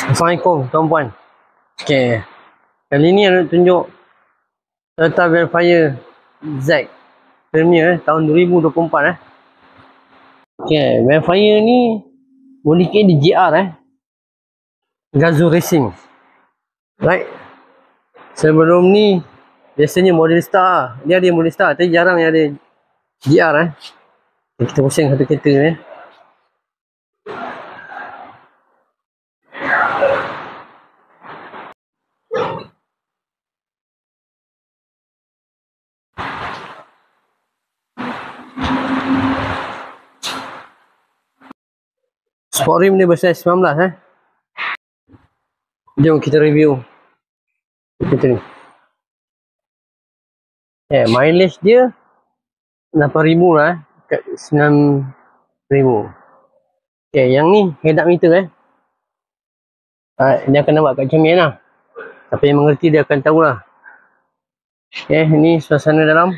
Assalamualaikum tuan-puan. Okay, kali ni nak tunjuk Toyota Velfire Z Premier tahun 2024 Okay, Velfire ni modifik di GR Gazoo Racing. Right. Sebelum ni biasanya model Star, dia ada model Star tapi jarang yang ada GR Kita pusing satu kereta ni. Sport rim ni bersaiz 19 Jom kita review kereta ni. Mileage dia 8,000 lah kat 9,000. Yang ni head up meter dia akan nampak kat cermin lah. Siapa yang mengerti dia akan tahulah. Ni suasana dalam.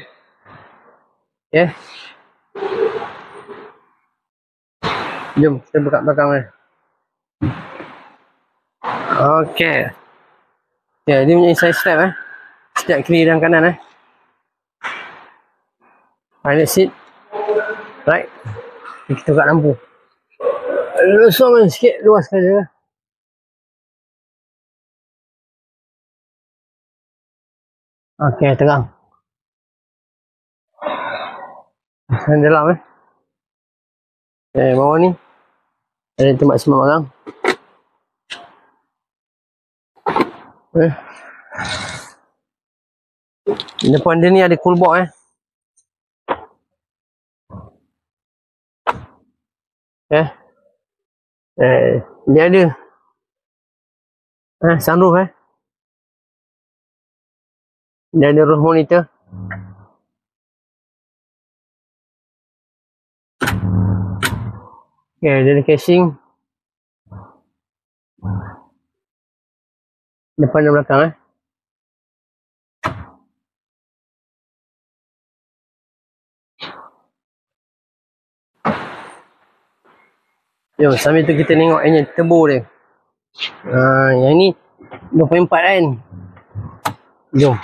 Jom kita buka belakang ni. Dia punya side step step kiri dan kanan pilot seat. Right. Kita buka lampu. Luas sikit, luas saja. Terang. Dalam bawah ni ada tempat semua orang. Depan dia ni ada cool box dia ada sunroof dia ada roof monitor. Dia ada casing depan dan belakang Jom sambil tu kita tengok engine turbo dia. Yang ni 2.4 kan. Jom.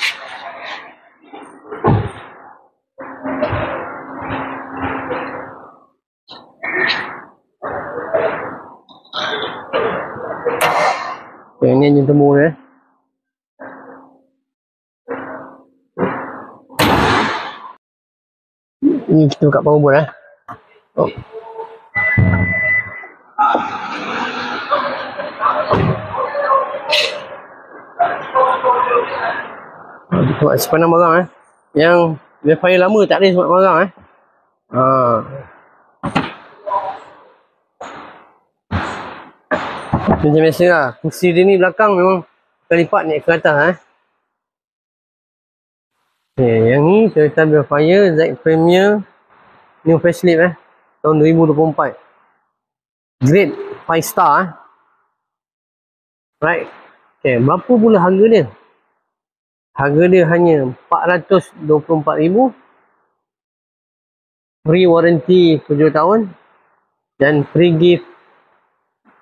Ni engine turbo dia. Ni kita buka power board kita buat simpanan barang Yang Velfire lama tak ada simpan barang Macam biasa lah. Kursi dia ni belakang memang akan lipat naik ke atas yang ni Toyota Velfire Z Premier new facelift tahun 2024. Grade 5 star Right. Berapa pula harga dia? Harga dia hanya 424,000. Free warranty 7 tahun dan free gift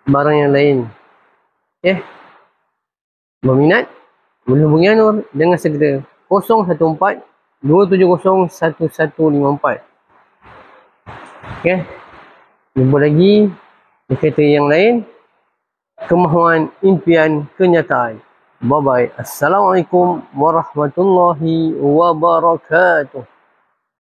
barang yang lain. Berminat? Boleh hubungi Anwar dengan segera 014 270 1154. Jumpa lagi di kereta yang lain. Kemahuan, impian, kenyataan. Bye bye. Assalamualaikum warahmatullahi wabarakatuh.